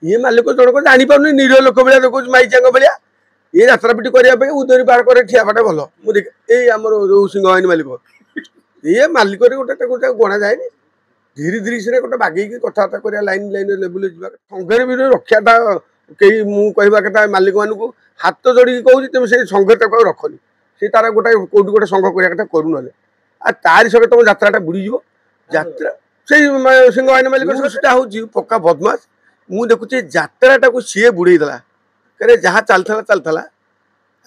ये मालिक जनक जापार निरीह लोक भाया देखो माइचा भाया ये यात्रापिटी करने उदरी पार कर ठियापाटा भल मुझे यही आम जो सिंहवाहिनी मालिक ये मालिक गोटे गणा जाए धीरे धीरे से गोटे बागेक कथबार्ता कर लाइन लाइन लेवल संघर भी रक्षाटा कहीं मुझा कथा मालिक मानक हाथ जोड़ी कहूँ तुम से संघ रखनी से तार गोटे कौट गोटे संघ करने कथा करू ना तारी सके तुम यात्राटा बुड़ीज यात्रा से सिंहवाहिनी मालिक सेटा हूँ पक्का बदमाश मुझे देखुचे यात्राटा को सी बुड़ेदेला कहे जहाँ चलता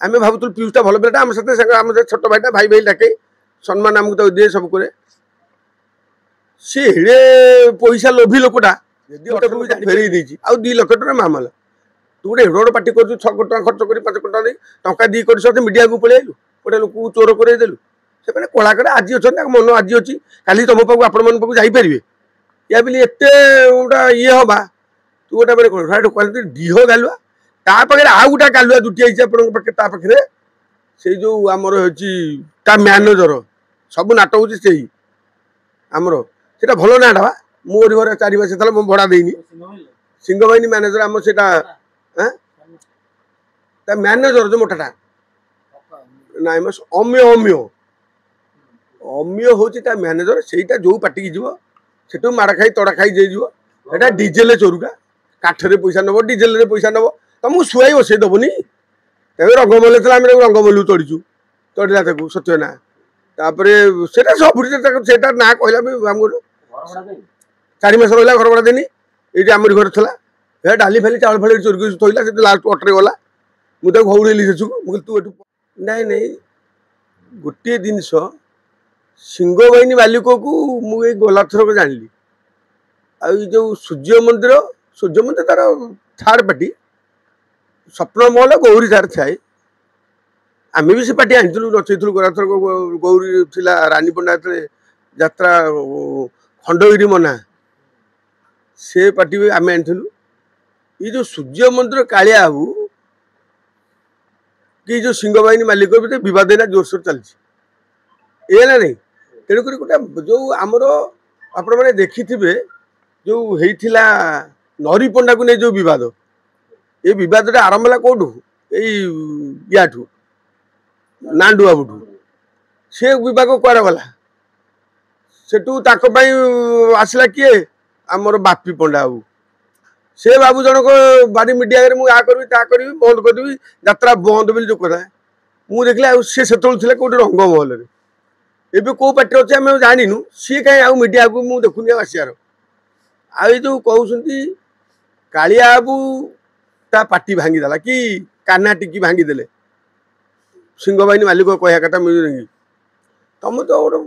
आम भावुल पीयूषटा भल पिलाटा आम साथ आम छोट भाईटा भाई भाई डाके सम्मान आमको दिए सब करे सी हेड़े पैसा लोभी लोकटा फेरई देती आउ 2 लाख टका मामला तू गोटे हेड़ गोटे पार्टी कर 6 कोटी टका खर्च कर 5 कोटी टका टंका दी कर मीडिया को पलि आलु गोटे लोक चोर करदेलु से मैंने कलाकार आज अच्छा मन आज अच्छी काली तुम पाक आपण मन पाक जापर या बोली एत गोटा ये हवा तू गोटे मैंने डीह गालुआ तापाखे आउ गोटा गालुआ जुटी पाखे से जो आमर हो मैनेजर सब नाट हो आमर सेटा भल नाटा बा मोर घर 4 मास मो भड़ा देनी सिंहवाहिनी मैनेजर आम से मैनेजर जो मोटाटा ना अम्य अम्य अम्य हूँ मैनेजर से जो पार्टी की जीव से माड़ खाई तड़ा खाई जाइए डीजेल चोरुका काठरे पैसा नब डीजेल पैसा नब तुमको शुआई बसई दबनी तब रंगमल रंगमलू तड़ीचु तड़ला सत्य ना सब ना कहला 4 मास रहा घर भड़ा देनी ये आमरी घर था डाली फाली चावल फाली चोरी थोड़ा से लास्ट अटरे गला मुझे घौड़ेली से तू नाई नाई गोटे जिनस सिंहवाहिनी मालिक को मुझे गला थरक जानी जो सूर्य मंदिर तार थार्ड पार्टी स्वप्न महल गौरी थार थाए आम भी से पार्टी आनी नचेलु गला थरक गौरी थी रानी पंडा यात्रा खंडगिरी मना से पार्टी भी आम आनीलु ये जो सूर्य मंदिर कालिया बाबू कि जो सिंहवाहिनी मालिक बद जोरसोर चलती ये ना नहीं तेणुक गोटे जो आमर आपण मैंने देखी जो होता नरी पंडा को नहीं जो बद ये बद आरंभ है कौटू या नांडू बाबू से विवाद कुआड़े गला सेठू आसला किए आमर बापी पंडा बाबू से बाबू जनक बारी मीडिया मुझे करी बंद करी यात्रा बंद बोली जो कथा मुझे देखला सी से कौटे रंगमहल एवं कौ पार्टी अच्छे आम जानु सी कहीं आउ मीडिया को मुझे देखुनी आसार आई जो कहते कालिया बाबू ता पार्टी भांगीदेला कि काना टिकी भांगीदेले सिंहवाहिनी मालिक कह कथा मुझे तुम तो गोटे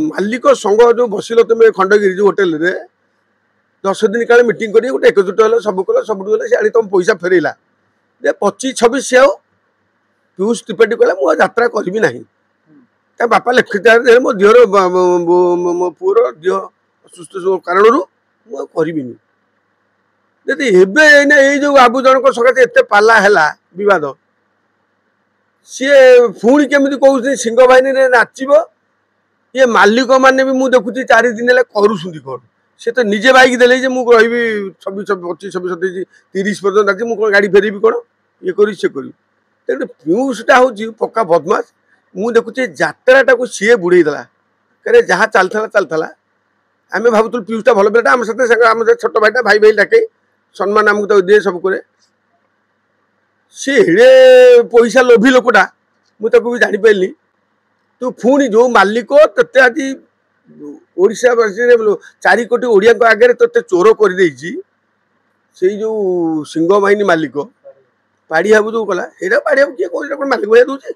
मालिक संघ जो बसिल तुम खंडगिरी जो होटेल 10 दिन काले मीटिंग कर गोटे एकजुट है सब कल सब गले तुम पैसा फेरला 25-26 से आओ पीयूष त्रिपाठी कहला मुझे यात्रा करी ना बापा लिखिता मो दिहर मो पुअर दिह असुस्थ कारण करी ये जो बाबू जनक सकाशे एत पाला है बद सी पुणी केमी कहते सिंहवाहिनी नाचब ये मालिक मैंने भी मुझे देखुची 4 दिन है करुँच कौन से तो निजे बाइक देले मुझे रही 26-27-28-29-30 पर्यटन नाचे मुझे गाड़ी फेरबी कौन ये करी से करी तेणु पीयूषटा हूँ पक्का बदमाश मुझे देखुचे यात्राटा को सी बुड़ेदेला कहे जहाँ चलता आम भावुल पीयूषटा भल पिलाटा आम साथ आम छोट भाईटा भाई भाई डाके सम्मान आमको दिए सब करे सी हेड़े पैसा लोभी लोकटा मुझे भी जापारि तू पुणी जो मालिक ते आज ओडावासी 4 कोटी ओडिया आगे ते चोर कर से जो सिंहवाहिनी मालिक पाड़ी बाबू जो कला ये पाड़ी बाबू किए कौन मालिक भाई दूसरे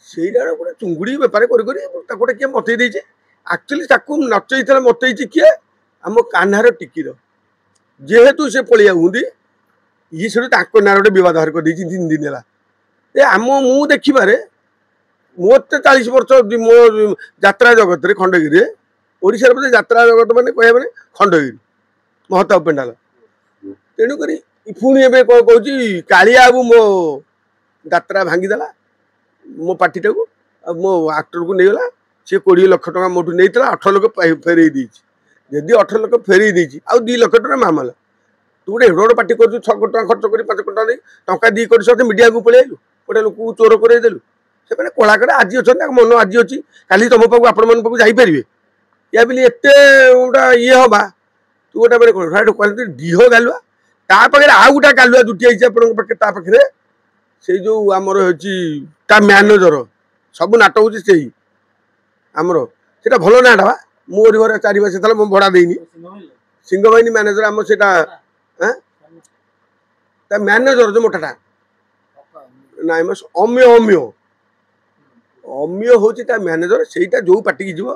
से गोटे चुंगुड़ी बेपार गोटे किए मत एक्चुअली नचई मतई किए आम कान्हार टिकीर जेहेतु से पलिया हूँ ये से ना गोटे बद बाहर कर 3 दिन है आम मु देखिबारे मत 40 वर्ष मो यात्रा जगत रे खंडगिरी ओडिशा रे यात्रा जगत मैंने कह मैंने खंडगिरी महताब पेंडाल तेणुक पुणी कहूँ कालिया बाबू मो यात्रा भांगीदेला मो पार्टीटा को मो आक्टर को नहींगला सी 20 लाख टका मोटू नहीं 18 लाख फेरई जदि 18 लाख फेरई आउ 2 लाख टका मामला तू गोटे एड गोटे पार्टी कर 6 कोटी टका खर्च कर 5 कोटी टका टंका दी कर मीडिया को पलि आइलु गोटे लोक चोर करदेलु से मैंने कलाकार आज अच्छा मन आज अच्छी काली तुम पाक आपण मन पाक जापारे या बोली एत गोटा ये हवा तू गोटे मैंने कहते डीह गालुआ ता पाखे आउ गोटा गालुआ जुटी आई पाखे ता पाखे से जो आमर हो मैनेजर सब नाट हूँ से आमर से भल नाटा बा मोर घर 4 मास मो भड़ा देनी सिंह बाहिनी मैनेजर आम से मैनेजर जो मोटाटा ना अम्य अम्य अम्य हूँ मैनेजर से जो पार्टी की जीव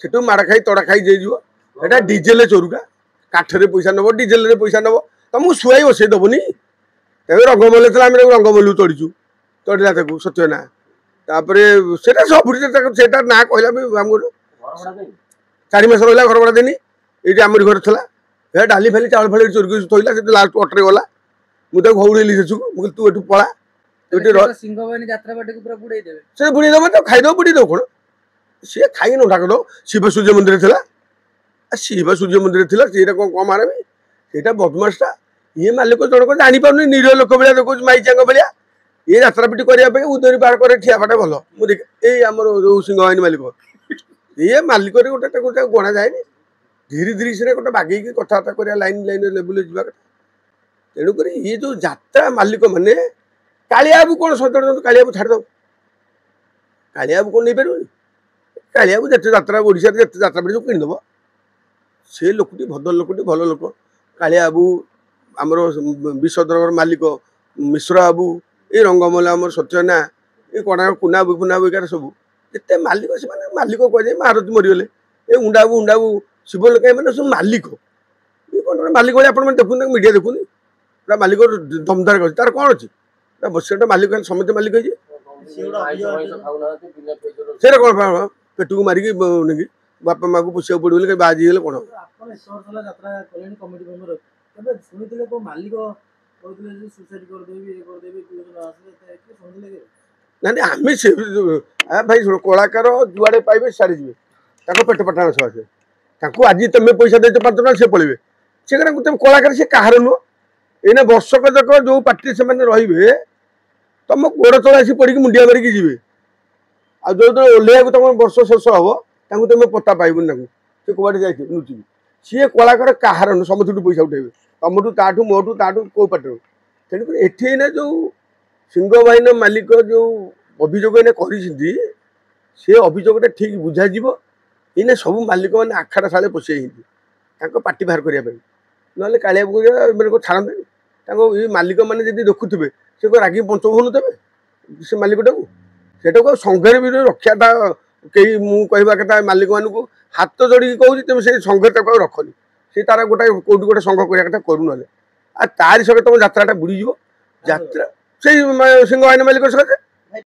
से माड़ खाई तड़ा खाई जाइए डीजेल चोरुका काठरे पैसा नब डीजेल पैसा नब तुमको शुआई बसई दबनी तब रंगमल रंगमलू तड़ीचु तड़ला सत्य ना सब ना कहला 4 मास रहा घर भड़ा देनी ये आमरी घर था डाली फाली चावल फाली चोरी थोड़ा से लास्ट अटरे गला मुझे घौड़ेली से मुझे तू एठू पला से बुड़े दब तो खाईद बुड़ी दो कौन सी खाई न ढाक दो शिव सूर्य मंदिर था शिव सूर्य मंदिर थी से कम आरबी से बदमाशटा ये मालिक जनक जापार निरीह लोक भाया देखो माइचा भाया ये यात्रा पिटी करने उदरी पार कर ठियापाटा भल मुझे ये आम जो सिंह बाहिनी मालिक ये मालिक गोटे गणा जाए धीरे धीरे से गोटे बागेक कथबार्ता कर लाइन लाइन लेवल जावा तेणुक ये जो यात्रा मालिक मैंने कालियाबू कौन सतर्क कालियाबू छाड़ दो कालियाबू कौन नहीं पार कालियाबू जिते यात्रा ओडिशा जिते यात्रा पड़ी किणदेव से लोकटी भद्र लोकटी भल लोक कालियाबू आमर विश्वद्रगर मालिक मिश्र बाबू ये रंगमल आम सत्यना ये कणा कुना बुना बुकार सब जिते मालिक से मालिक कह महारथी मरीगले ये उंडाबू उंडाबू शिव लोक मैंने सब मालिक ये कौन मालिक भाई आप देखुन मीडिया देखुनी मालिक दमदार कर तार कौन अच्छी बस मालिक समस्त मालिक से कौन पेट को मारिकी बापा माँ को पोषा पड़े बाजी गले कौन ना आम से भाई कलाकार जुआड़े पाइबे सारी जी पेट पटाण सकाशे आज तुम पैसा दे 5 टका से पड़े से तुम कलाकार से कहार नुह एने वर्षक जाक जो पार्टी से रे तुम गोड़ तले आसी पड़ी मुंडिया मारिकी जी आ जो ओह्लैया तुम वर्ष शेष हम तुम पता पाइबन से कौटे जाए नुचिकी सी कलाकार कहार नु समस्त पैसा उठेबे तुमठू ताठू मोठू ताठू कौ पार्टी तेणुक एने जो सिंह बाहिनी मालिक जो अभियोग से अभियोगटा ठीक बुझा इने सब मालिक मैंने आखाड़ा साले पशि पार्टी बाहर करने ना कालिया छाड़ते ये मालिक मैंने जब देखुवे से रागी पंचभून देवे से मालिकटा को संघे भी रक्षाटा कई मुझा कथा मालिक मानू हाथ जोड़ी कौन तुम से संघे रखनी से तार गोटे कौट गोटे संघ करने कथा करू ना तारी सके तुम यात्राटा बुड़ीज यात्रा से सिंह बाहिनी मालिक सके